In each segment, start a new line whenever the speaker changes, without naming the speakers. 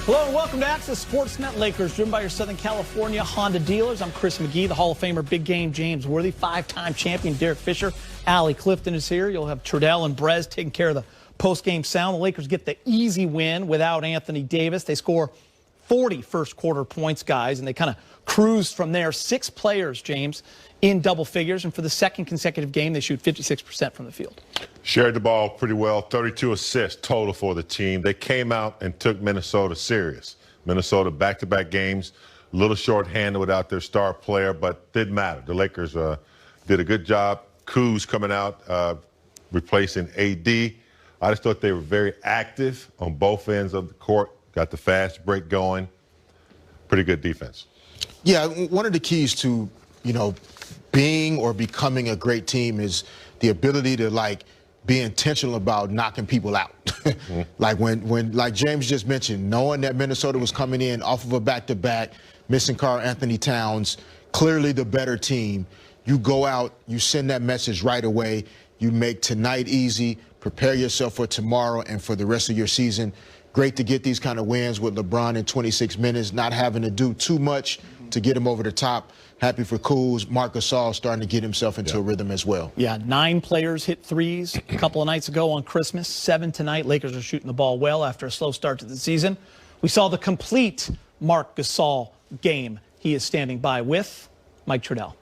Hello and welcome to Access Sportsnet. Lakers, driven by your Southern California Honda dealers. I'm Chris McGee, the Hall of Famer, big game James Worthy, five-time champion Derek Fisher. Allie Clifton is here. You'll have Trudell and Brez taking care of the post-game sound. The Lakers get the easy win without Anthony Davis. They score 40 first-quarter points, guys, and they kind of cruised from there. 6 players, James, in double figures, and for the second consecutive game, they shoot 56% from the field.
Shared the ball pretty well, 32 assists total for the team. They came out and took Minnesota serious. Minnesota back-to-back games, a little short-handed without their star player, but didn't matter. The Lakers did a good job. Kuz coming out, replacing AD. I just thought they were very active on both ends of the court, got the fast break going. Pretty good defense.
Yeah, one of the keys to, being or becoming a great team is the ability to, be intentional about knocking people out. Like James just mentioned, knowing that Minnesota was coming in off of a back-to-back, missing Karl Anthony Towns, clearly the better team, you go out, you send that message right away, you make tonight easy, prepare yourself for tomorrow and for the rest of your season. Great to get these kind of wins with LeBron in 26 minutes, not having to do too much to get him over the top. Happy for Kuz. Marc Gasol starting to get himself into a rhythm as well.
Yeah, 9 players hit threes a couple of nights ago on Christmas, 7 tonight. Lakers are shooting the ball well after a slow start to the season. We saw the complete Marc Gasol game. He is standing by with Mike Trudell.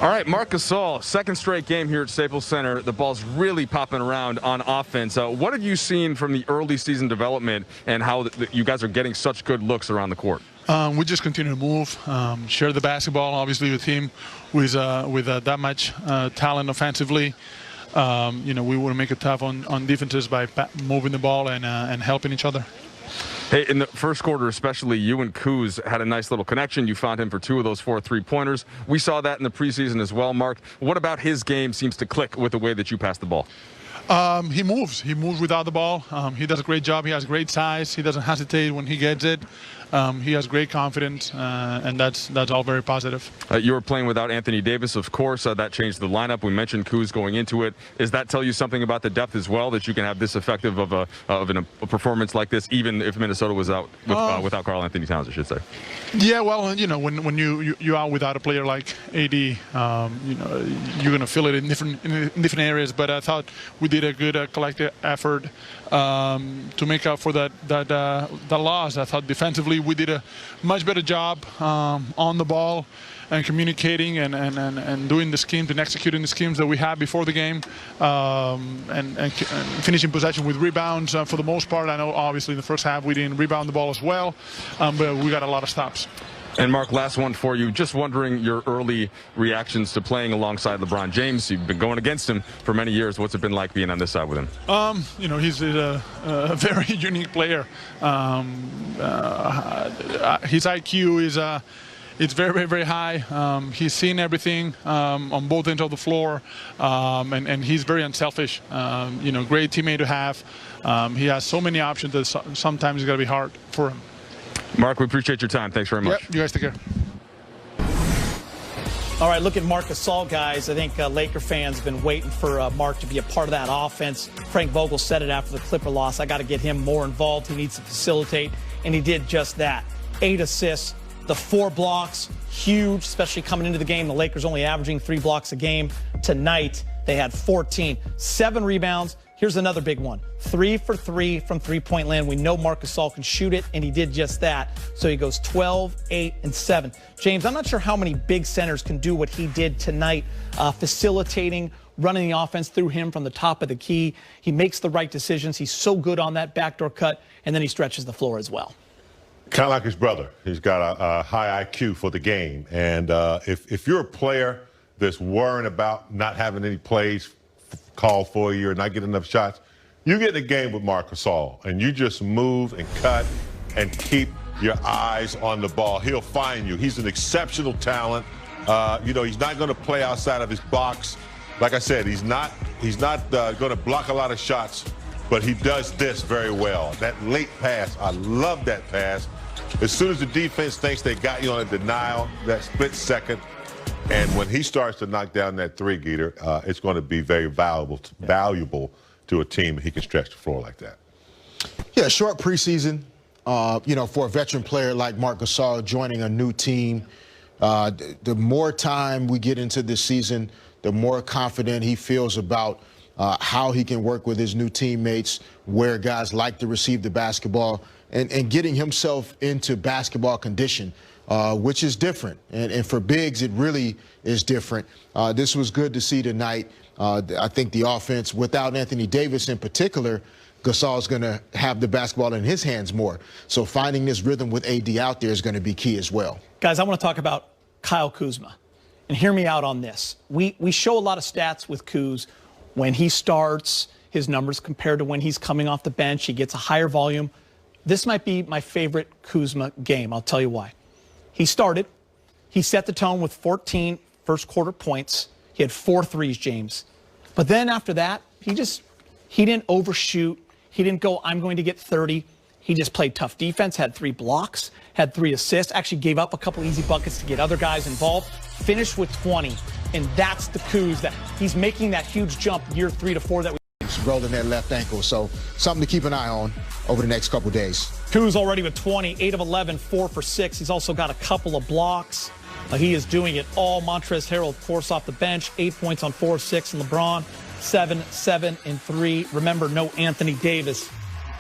All right, Marc Gasol, second straight game here at Staples Center. The ball's really popping around on offense. What have you seen from the early season development and how you guys are getting such good looks around the court?
We just continue to move, share the basketball, obviously, with him, with that much talent offensively. We want to make it tough on defenses by moving the ball and helping each other.
Hey, in the first quarter especially, you and Kuz had a nice little connection. You found him for 2 of those 4 3-pointers. We saw that in the preseason as well, Mark. What about his game seems to click with the way that you pass the ball?
He moves. He moves without the ball. He does a great job. He has great size. He doesn't hesitate when he gets it. He has great confidence, and that's all very positive.
You were playing without Anthony Davis, of course. That changed the lineup. We mentioned Kuz going into it. Does that tell you something about the depth as well, that you can have this effective of a performance like this, even if Minnesota was out without Karl Anthony Towns, I should say? Yeah, well,
when you're out without a player like AD, you're going to feel it in different areas. But I thought we did a good collective effort to make up for that loss. I thought defensively we did a much better job on the ball and communicating and doing the schemes and executing the schemes that we had before the game, and finishing possession with rebounds for the most part. I know obviously in the first half we didn't rebound the ball as well, but we got a lot of stops.
And Mark, last one for you. Just wondering your early reactions to playing alongside LeBron James. You've been going against him for many years. What's it been like being on this side with him?
He's a very unique player. His IQ is it's very, very, very high. He's seen everything on both ends of the floor, and he's very unselfish. Great teammate to have. He has so many options that sometimes it's got to be hard for him.
Mark, we appreciate your time. Thanks very much.
Yep, you guys take care.
All right, look at Marc Gasol, guys. I think Laker fans have been waiting for Mark to be a part of that offense. Frank Vogel said it after the Clipper loss. I got to get him more involved. He needs to facilitate, and he did just that. 8 assists, the 4 blocks, huge, especially coming into the game. The Lakers only averaging 3 blocks a game. Tonight, they had 14. 7 rebounds. Here's another big one. 3 for 3 from three-point land. We know Marc Gasol can shoot it, and he did just that. So he goes 12, 8, and 7. James, I'm not sure how many big centers can do what he did tonight, facilitating, running the offense through him from the top of the key. He makes the right decisions. He's so good on that backdoor cut, and then he stretches the floor as well.
Kind of like his brother. He's got a high IQ for the game. And if you're a player that's worrying about not having any plays called for you or not getting enough shots, you get in the game with Marc Gasol, and you just move and cut and keep your eyes on the ball. He'll find you. He's an exceptional talent. He's not going to play outside of his box. Like I said, he's not going to block a lot of shots, but he does this very well. That late pass, I love that pass. As soon as the defense thinks they got you on a denial, that split second, and when he starts to knock down that 3, Geeter, it's going to be very valuable to a team. He can stretch the floor like that.
Yeah, short preseason. for a veteran player like Marc Gasol joining a new team. The more time we get into this season, the more confident he feels about how he can work with his new teammates, where guys like to receive the basketball, and getting himself into basketball condition, which is different. And for bigs, it really is different. This was good to see tonight. I think the offense, without Anthony Davis in particular, Gasol's going to have the basketball in his hands more. So finding this rhythm with AD out there is going to be key as well.
Guys, I want to talk about Kyle Kuzma. And hear me out on this. We show a lot of stats with Kuz. When he starts, his numbers compared to when he's coming off the bench, he gets a higher volume. This might be my favorite Kuzma game. I'll tell you why. He started. He set the tone with 14 first-quarter points. He had 4 threes, James. But then after that, he didn't overshoot. He didn't go, I'm going to get 30. He just played tough defense, had 3 blocks, had 3 assists, actually gave up a couple easy buckets to get other guys involved, finished with 20. And that's the Kuz that he's making that huge jump year 3 to 4 that we
rolling that left ankle. So something to keep an eye on over the next couple days.
Kuz already with 20, 8 of 11, 4 for 6. He's also got a couple of blocks. He is doing it all. Montrezl Harrell, of course, off the bench, 8 points on 4 of 6. And LeBron, 7 and 3. Remember, no Anthony Davis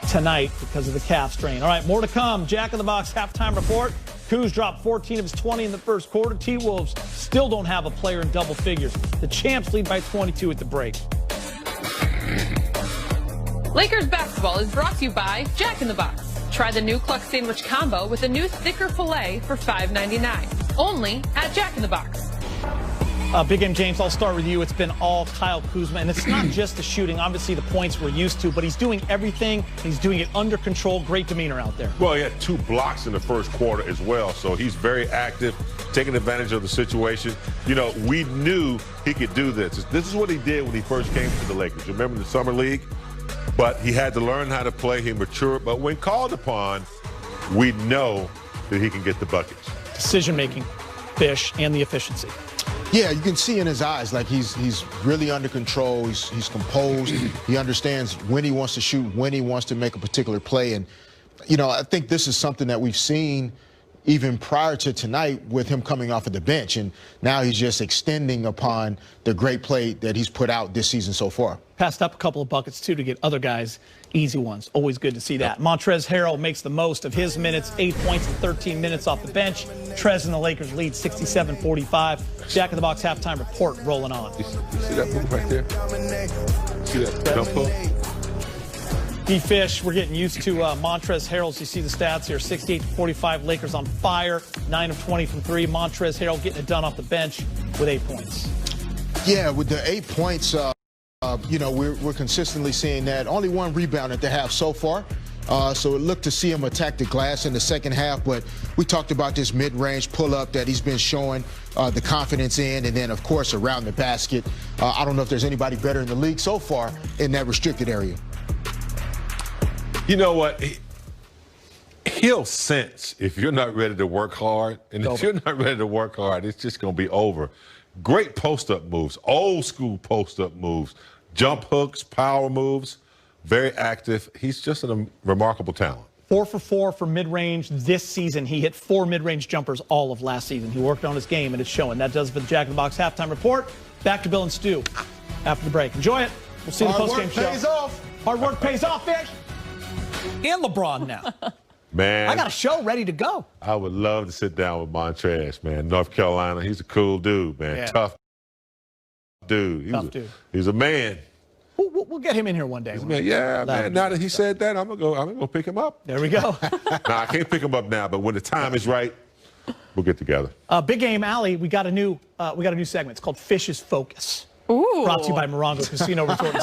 tonight because of the calf strain. All right, more to come. Jack in the Box halftime report. Kuz dropped 14 of his 20 in the first quarter. T-Wolves still don't have a player in double figures. The champs lead by 22 at the break.
Lakers basketball is brought to you by Jack in the Box. Try the new Cluck Sandwich Combo with a new thicker filet for $5.99. Only at Jack in the Box.
Big Game James, I'll start with you. It's been all Kyle Kuzma, and it's not just the shooting. Obviously, the points we're used to, but he's doing everything. He's doing it under control. Great demeanor out there.
Well, he had 2 blocks in the first quarter as well, so he's very active, taking advantage of the situation. You know, we knew he could do this. This is what he did when he first came to the Lakers. Remember the Summer League? But he had to learn how to play. He matured. But when called upon, we know that he can get the buckets.
Decision-making, Fish, and the efficiency.
Yeah, you can see in his eyes, like he's really under control. He's composed. He understands when he wants to shoot, when he wants to make a particular play. And, I think this is something that we've seen even prior to tonight with him coming off of the bench. And now he's just extending upon the great play that he's put out this season so far.
Passed up a couple of buckets, too, to get other guys easy ones. Always good to see that. Montrezl Harrell makes the most of his minutes, 8 points in 13 minutes off the bench. Trez and the Lakers lead 67-45. Jack in the Box halftime report rolling on.
You see that move right there? See that jump hook?
D-Fish, we're getting used to Montrezl Harrell. You see the stats here, 68-45. Lakers on fire, 9 of 20 from 3. Montrezl Harrell getting it done off the bench with 8 points.
Yeah, with the 8 points, we're consistently seeing that. Only 1 rebound at the half so far. So it looked to see him attack the glass in the second half, but we talked about this mid-range pull-up that he's been showing the confidence in, and then, of course, around the basket. I don't know if there's anybody better in the league so far in that restricted area.
You know what? He'll sense if you're not ready to work hard, and if you're not ready to work hard, it's just going to be over. Great post-up moves, old-school post-up moves, jump hooks, power moves, very active. He's just a remarkable talent.
4 for 4 for mid-range this season. He hit 4 mid-range jumpers all of last season. He worked on his game, and it's showing. That does it for the Jack in the Box halftime report. Back to Bill and Stu after the break. Enjoy it. We'll see you in the post-game show.
Hard work pays off.
Hard work pays off, Fish. And LeBron now.
Man,
I got a show ready to go.
I would love to sit down with Montrezl, man. North Carolina, he's a cool dude, man.
Yeah.
Tough dude. He's a man.
We'll get him in here one day.
Yeah, man. Now that he said that, I'm gonna go pick him up.
There we go.
Nah, I can't pick him up now, but when the time is right, we'll get together.
Big Game Alley, we got a new segment. It's called Fish's Focus.
Ooh.
Brought to you by Morongo Casino Resort.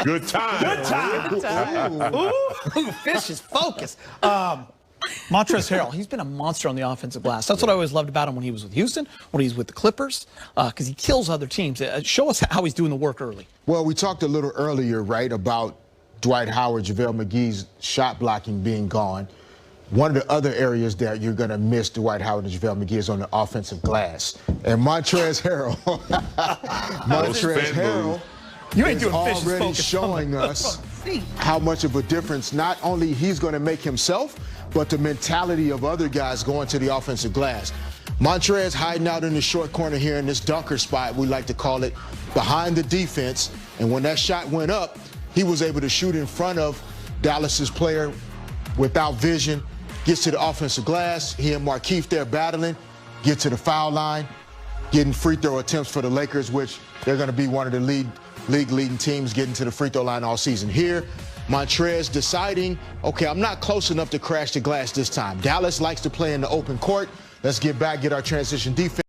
Good time.
Good time. Ooh, Fish's Focus. Montrezl Harrell, he's been a monster on the offensive glass. That's what I always loved about him when he was with Houston, when he's with the Clippers, because he kills other teams. Show us how he's doing the work early.
Well, we talked a little earlier, right, about Dwight Howard, JaVale McGee's shot blocking being gone. One of the other areas that you're going to miss Dwight Howard and JaVale McGee is on the offensive glass. And Montrezl Harrell,
You ain't
is
doing Fish's
already
Focus.
showing us how much of a difference not only he's going to make himself, but the mentality of other guys going to the offensive glass. Montrez hiding out in the short corner here in this dunker spot, we like to call it, behind the defense. And when that shot went up, he was able to shoot in front of Dallas's player without vision, gets to the offensive glass. He and Markieff there battling, get to the foul line, getting free throw attempts for the Lakers, which they're going to be one of the league leading teams getting to the free throw line all season. Here, Montrez deciding, okay, I'm not close enough to crash the glass this time. Dallas likes to play in the open court. Let's get back, get our transition defense.